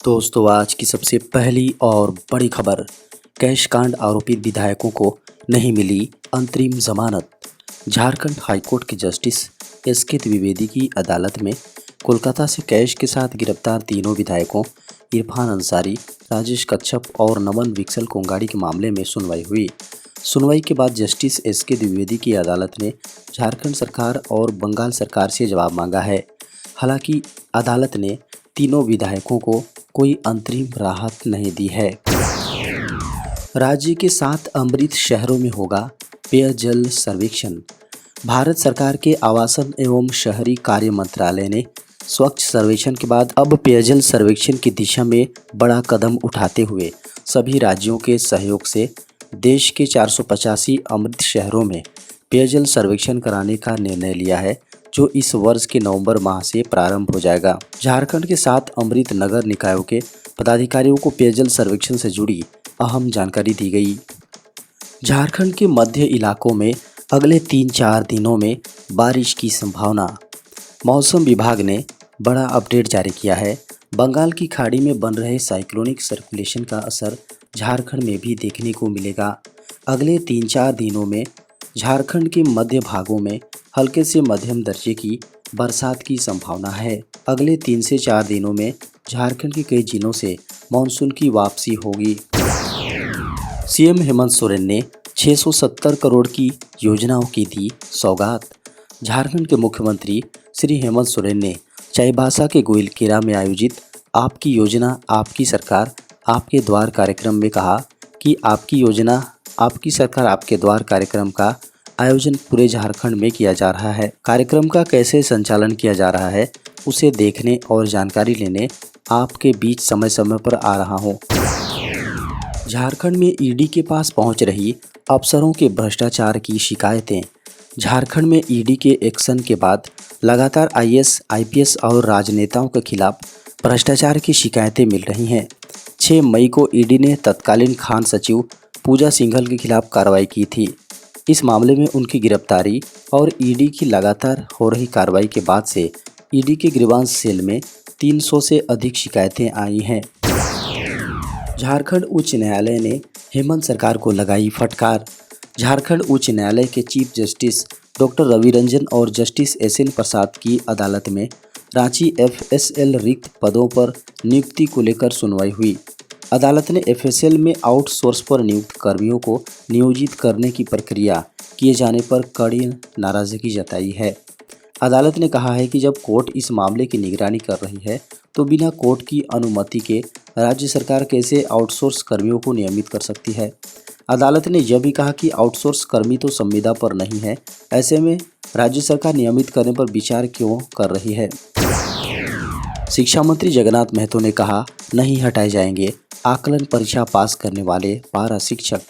दोस्तों आज की सबसे पहली और बड़ी खबर। कैश कांड आरोपित विधायकों को नहीं मिली अंतरिम जमानत। झारखंड हाईकोर्ट के जस्टिस एसके द्विवेदी की अदालत में कोलकाता से कैश के साथ गिरफ्तार तीनों विधायकों इरफान अंसारी, राजेश कच्छप और नमन विकसल कोंगाड़ी के मामले में सुनवाई हुई। सुनवाई के बाद जस्टिस एसके द्विवेदी की अदालत ने झारखंड सरकार और बंगाल सरकार से जवाब मांगा है। हालांकि अदालत ने तीनों विधायकों को कोई अंतरिम राहत नहीं दी है। राज्य के 7 अमृत शहरों में होगा पेयजल सर्वेक्षण। भारत सरकार के आवासन एवं शहरी कार्य मंत्रालय ने स्वच्छ सर्वेक्षण के बाद अब पेयजल सर्वेक्षण की दिशा में बड़ा कदम उठाते हुए सभी राज्यों के सहयोग से देश के 485 अमृत शहरों में पेयजल सर्वेक्षण कराने का निर्णय लिया है, जो इस वर्ष के नवंबर माह से प्रारंभ हो जाएगा। झारखंड के 7 अमृत नगर निकायों के पदाधिकारियों को पेयजल सर्वेक्षण से जुड़ी अहम जानकारी दी गई। झारखंड के मध्य इलाकों में अगले 3-4 दिनों में बारिश की संभावना। मौसम विभाग ने बड़ा अपडेट जारी किया है। बंगाल की खाड़ी में बन रहे साइक्लोनिक सर्कुलेशन का असर झारखंड में भी देखने को मिलेगा। अगले 3-4 दिनों में झारखंड के मध्य भागों में हल्के से मध्यम दर्जे की बरसात की संभावना है। अगले 3 से 4 दिनों में झारखंड के कई जिलों से मानसून की वापसी होगी। सीएम हेमंत सोरेन ने 670 करोड़ की योजनाओं की दी सौगात। झारखंड के मुख्यमंत्री श्री हेमंत सोरेन ने चाईबासा के गोइलकेरा में आयोजित आपकी योजना आपकी सरकार आपके द्वार कार्यक्रम में कहा कि आपकी योजना आपकी सरकार आपके द्वार कार्यक्रम का आयोजन पूरे झारखंड में किया जा रहा है। कार्यक्रम का कैसे संचालन किया जा रहा है उसे देखने और जानकारी लेने आपके बीच समय समय पर आ रहा हूँ। झारखंड में ईडी के पास पहुंच रही अफसरों के भ्रष्टाचार की शिकायतें। झारखंड में ईडी के एक्शन के बाद लगातार आईएएस, आईपीएस और राजनेताओं के खिलाफ भ्रष्टाचार की शिकायतें मिल रही हैं। 6 मई को ईडी ने तत्कालीन खान सचिव पूजा सिंघल के खिलाफ कार्रवाई की थी। इस मामले में उनकी गिरफ्तारी और ईडी की लगातार हो रही कार्रवाई के बाद से ईडी के ग्रीवांस सेल में 300 से अधिक शिकायतें आई हैं। झारखंड उच्च न्यायालय ने हेमंत सरकार को लगाई फटकार। झारखंड उच्च न्यायालय के chief justice doctor Ravi Ranjan और जस्टिस एसएन प्रसाद की अदालत में रांची एफएसएल रिक्त पदों पर नियुक्ति को लेकर सुनवाई हुई। अदालत ने एफएसएल में आउटसोर्स पर नियुक्त कर्मियों को नियोजित करने की प्रक्रिया किए जाने पर कड़ी नाराजगी जताई है। अदालत ने कहा है कि जब कोर्ट इस मामले की निगरानी कर रही है तो बिना कोर्ट की अनुमति के राज्य सरकार कैसे आउटसोर्स कर्मियों को नियमित कर सकती है। अदालत ने यह भी कहा कि आउटसोर्स कर्मी तो संविदा पर नहीं है, ऐसे में राज्य सरकार नियमित करने पर विचार क्यों कर रही है। शिक्षा मंत्री जगन्नाथ महतो ने कहा नहीं हटाए जाएंगे आकलन परीक्षा पास करने वाले पारा शिक्षक।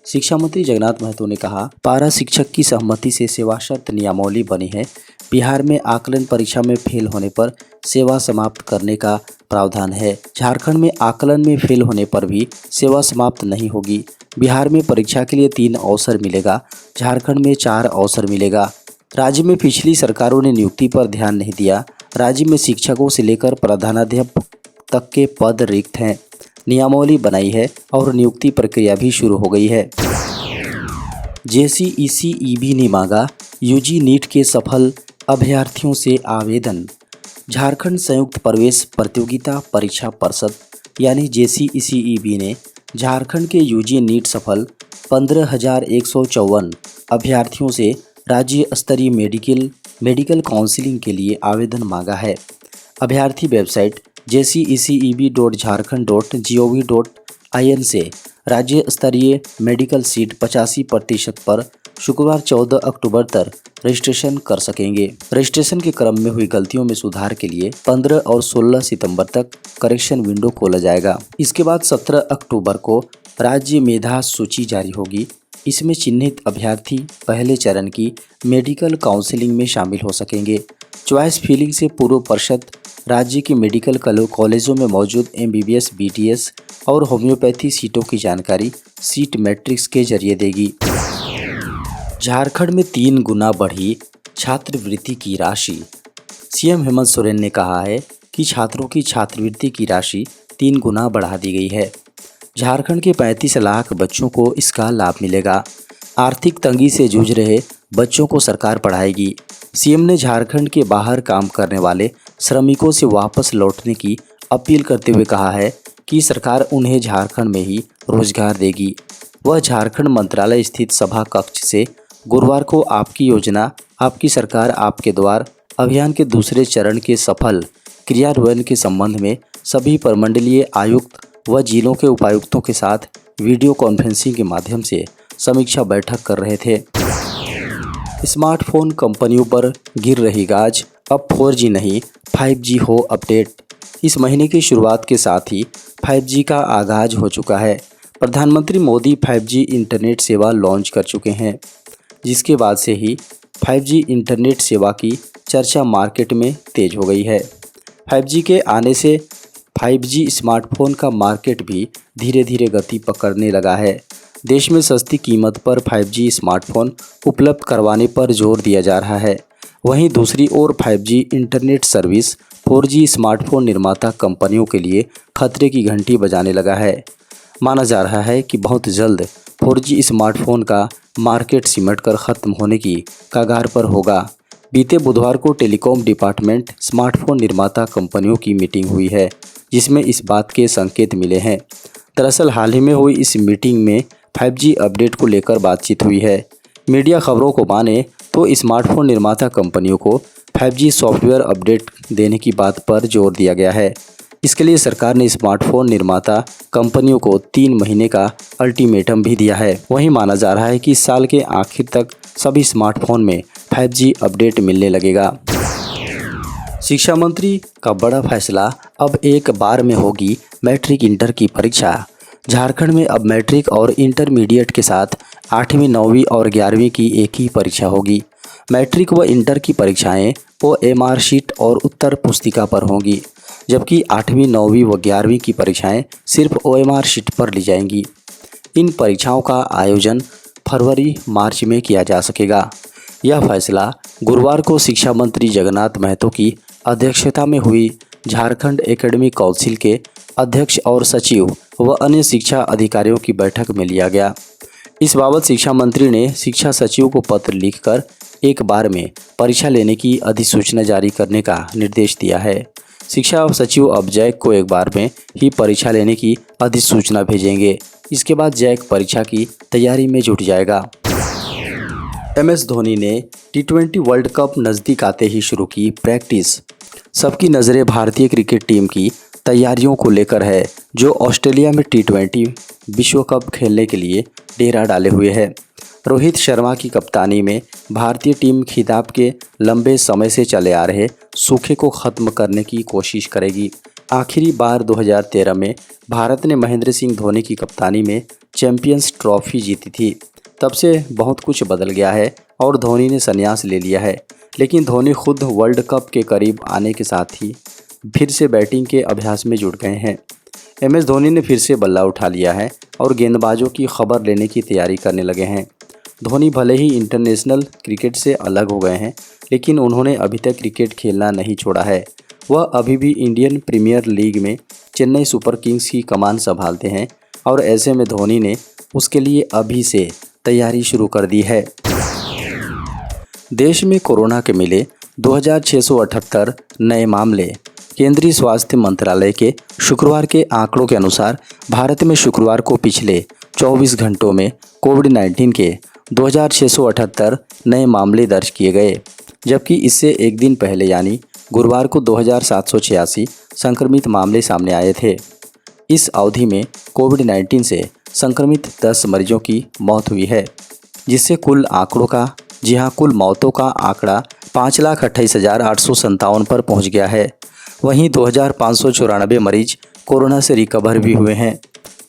शिक्षा मंत्री जगन्नाथ महतो ने कहा पारा शिक्षक की सहमति से सेवा शर्त नियमावली बनी है। बिहार में आकलन परीक्षा में फेल होने पर सेवा समाप्त करने का प्रावधान है। झारखंड में आकलन में फेल होने पर भी सेवा समाप्त नहीं होगी। बिहार में परीक्षा के लिए 3 अवसर मिलेगा, झारखंड में 4 अवसर मिलेगा। राज्य में पिछली सरकारों ने नियुक्ति पर ध्यान नहीं दिया। राज्य में शिक्षकों से लेकर प्रधानाध्यापक तक के पद रिक्त हैं। नियमावली बनाई है और नियुक्ति प्रक्रिया भी शुरू हो गई है। जेसीईसीईबी ने मांगा यूजी नीट के सफल अभ्यर्थियों से आवेदन। झारखंड संयुक्त प्रवेश प्रतियोगिता परीक्षा परिषद यानी जेसीईसीईबी ने झारखंड के यूजी नीट सफल 15,154 अभ्यर्थियों से राज्य स्तरीय मेडिकल काउंसिलिंग के लिए आवेदन मांगा है। अभ्यर्थी वेबसाइट jceceb.jharkhand.gov.in से राज्य स्तरीय मेडिकल सीट 85% पर शुक्रवार 14 अक्टूबर तक रजिस्ट्रेशन कर सकेंगे। रजिस्ट्रेशन के क्रम में हुई गलतियों में सुधार के लिए 15 और 16 सितंबर तक करेक्शन विंडो खोला जाएगा। इसके बाद 17 अक्टूबर को राज्य मेधा सूची जारी होगी। इसमें चिन्हित अभ्यर्थी पहले चरण की मेडिकल काउंसिलिंग में शामिल हो सकेंगे। चॉइस फिलिंग से पूर्व परिषद राज्य के मेडिकल कॉलेजों में मौजूद एमबीबीएस, बीटीएस और होम्योपैथी सीटों की जानकारी सीट मैट्रिक्स के जरिए देगी। झारखंड में 3 गुना बढ़ी छात्रवृत्ति की राशि। सीएम हेमंत सोरेन ने कहा है कि छात्रों की छात्रवृत्ति की राशि 3 गुना बढ़ा दी गई है। झारखंड के 35 लाख बच्चों को इसका लाभ मिलेगा। आर्थिक तंगी से जूझ रहे बच्चों को सरकार पढ़ाएगी। सीएम ने झारखंड के बाहर काम करने वाले श्रमिकों से वापस लौटने की अपील करते हुए कहा है कि सरकार उन्हें झारखंड में ही रोजगार देगी। वह झारखंड मंत्रालय स्थित सभा कक्ष से गुरुवार को आपकी योजना आपकी सरकार आपके द्वार अभियान के दूसरे चरण के सफल क्रियान्वयन के संबंध में सभी प्रमंडलीय आयुक्त व जिलों के उपायुक्तों के साथ वीडियो कॉन्फ्रेंसिंग के माध्यम से समीक्षा बैठक कर रहे थे। स्मार्टफोन कंपनियों पर गिर रही गाज, अब 4G नहीं 5G हो अपडेट। इस महीने की शुरुआत के साथ ही 5G का आगाज हो चुका है। प्रधानमंत्री मोदी 5G इंटरनेट सेवा लॉन्च कर चुके हैं, जिसके बाद से ही 5G इंटरनेट सेवा की चर्चा मार्केट में तेज हो गई है। 5G के आने से 5G स्मार्टफोन का मार्केट भी धीरे धीरे गति पकड़ने लगा है। देश में सस्ती कीमत पर 5G स्मार्टफोन उपलब्ध करवाने पर जोर दिया जा रहा है। वहीं दूसरी ओर 5G internet service 4G smartphone निर्माता कंपनियों के लिए खतरे की घंटी बजाने लगा है। माना जा रहा है कि बहुत जल्द 4G स्मार्टफोन का मार्केट सिमटकर ख़त्म होने की कगार पर होगा। बीते बुधवार को टेलीकॉम डिपार्टमेंट स्मार्टफोन निर्माता कंपनियों की मीटिंग हुई है, जिसमें इस बात के संकेत मिले हैं। दरअसल हाल ही में हुई इस मीटिंग में 5G अपडेट को लेकर बातचीत हुई है। मीडिया खबरों को माने तो स्मार्टफोन निर्माता कंपनियों को 5G सॉफ्टवेयर अपडेट देने की बात पर जोर दिया गया है। इसके लिए सरकार ने स्मार्टफोन निर्माता कंपनियों को 3 महीने का अल्टीमेटम भी दिया है। वहीं माना जा रहा है कि इस साल के आखिर तक सभी स्मार्टफोन में 5G अपडेट मिलने लगेगा। शिक्षा मंत्री का बड़ा फैसला, अब एक बार में होगी मैट्रिक इंटर की परीक्षा। झारखंड में अब मैट्रिक और इंटरमीडिएट के साथ 8वीं 9वीं और 11वीं की एक ही परीक्षा होगी। मैट्रिक व इंटर की परीक्षाएं OMR शीट और उत्तर पुस्तिका पर होंगी, जबकि 8वीं 9वीं व 11वीं की परीक्षाएं सिर्फ OMR शीट पर ली जाएंगी। इन परीक्षाओं का आयोजन फरवरी-मार्च में किया जा सकेगा। यह फैसला गुरुवार को शिक्षा मंत्री जगन्नाथ महतो की अध्यक्षता में हुई झारखंड एकेडमिक काउंसिल के अध्यक्ष और सचिव व अन्य शिक्षा अधिकारियों की बैठक में लिया गया। इस बाबत शिक्षा मंत्री ने शिक्षा सचिव को पत्र लिखकर एक बार में परीक्षा लेने की अधिसूचना जारी करने का निर्देश दिया है। शिक्षा सचिव अब जैक को एक बार में ही परीक्षा लेने की अधिसूचना भेजेंगे। इसके बाद जैक परीक्षा की तैयारी में जुट जाएगा। MS धोनी ने T20 वर्ल्ड कप नज़दीक आते ही शुरू की प्रैक्टिस। सबकी नज़रें भारतीय क्रिकेट टीम की तैयारियों को लेकर है, जो ऑस्ट्रेलिया में T20 विश्व कप खेलने के लिए डेरा डाले हुए है। रोहित शर्मा की कप्तानी में भारतीय टीम खिताब के लंबे समय से चले आ रहे सूखे को ख़त्म करने की कोशिश करेगी। आखिरी बार 2013 में भारत ने महेंद्र सिंह धोनी की कप्तानी में चैंपियंस ट्रॉफी जीती थी। तब से बहुत कुछ बदल गया है और धोनी ने संन्यास ले लिया है। लेकिन धोनी खुद वर्ल्ड कप के करीब आने के साथ ही फिर से बैटिंग के अभ्यास में जुट गए हैं। MS धोनी ने फिर से बल्ला उठा लिया है और गेंदबाजों की खबर लेने की तैयारी करने लगे हैं। धोनी भले ही इंटरनेशनल क्रिकेट से अलग हो गए हैं, लेकिन उन्होंने अभी तक क्रिकेट खेलना नहीं छोड़ा है। वह अभी भी इंडियन प्रीमियर लीग में चेन्नई सुपर किंग्स की कमान संभालते हैं और ऐसे में धोनी ने उसके लिए अभी से तैयारी शुरू कर दी है। देश में कोरोना के मिले 2678 नए मामले। केंद्रीय स्वास्थ्य मंत्रालय के शुक्रवार के आंकड़ों के अनुसार भारत में शुक्रवार को पिछले 24 घंटों में कोविड-19 के 2678 नए मामले दर्ज किए गए, जबकि इससे एक दिन पहले यानी गुरुवार को 2786 संक्रमित मामले सामने आए थे। इस अवधि में कोविड-19 से संक्रमित 10 मरीजों की मौत हुई है, जिससे कुल मौतों का आंकड़ा 5,28,857 पर पहुंच गया है। वहीं 2,594 मरीज कोरोना से रिकवर भी हुए हैं।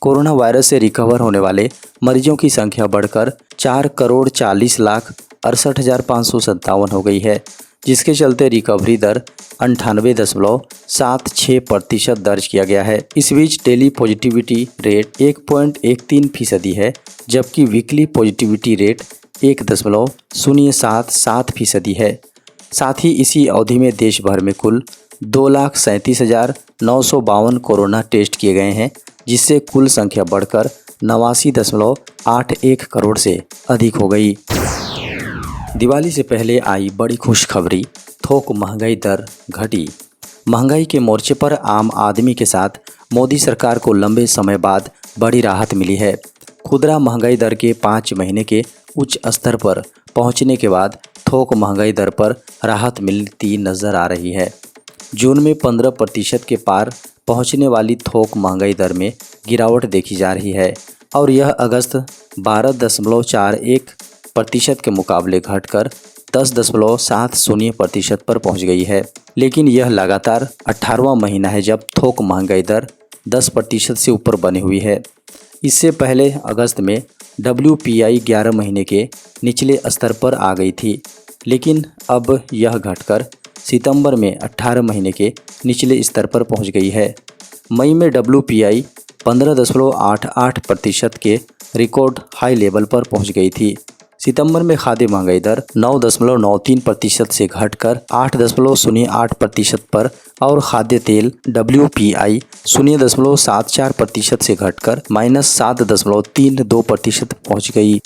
कोरोना वायरस से रिकवर होने वाले मरीजों की संख्या बढ़कर 4,40,68,557 हो गई है, जिसके चलते रिकवरी दर 98.76% दर्ज किया गया है। इस बीच डेली पॉजिटिविटी रेट 1.13% है, जबकि वीकली पॉजिटिविटी रेट 1.077% है। साथ ही इसी अवधि में देश भर में कुल 2,37,952 कोरोना टेस्ट किए गए हैं, जिससे कुल संख्या बढ़कर 89.81 करोड़ से अधिक हो गई। दिवाली से पहले आई बड़ी खुशखबरी, थोक महंगाई दर घटी। महंगाई के मोर्चे पर आम आदमी के साथ मोदी सरकार को लंबे समय बाद बड़ी राहत मिली है। खुदरा महंगाई दर के 5 महीने के उच्च स्तर पर पहुंचने के बाद थोक महंगाई दर पर राहत मिलती नजर आ रही है। जून में 15% के पार पहुंचने वाली थोक महंगाई दर में गिरावट देखी जा रही है और यह अगस्त 12.41% के मुकाबले घटकर 10.70% पर पहुंच गई है। लेकिन यह लगातार 18वां महीना है जब थोक महंगाई दर 10% से ऊपर बनी हुई है। इससे पहले अगस्त में WPI 11 महीने के निचले स्तर पर आ गई थी, लेकिन अब यह घटकर सितंबर में 18 महीने के निचले स्तर पर पहुंच गई है। मई में WPI 15.88% के रिकॉर्ड हाई लेवल पर पहुंच गई थी। सितंबर में खाद्य महंगाई दर 9.93% से घटकर 8.08% पर और खाद्य तेल WPI 0.74% से घटकर -7.32% पहुंच गई।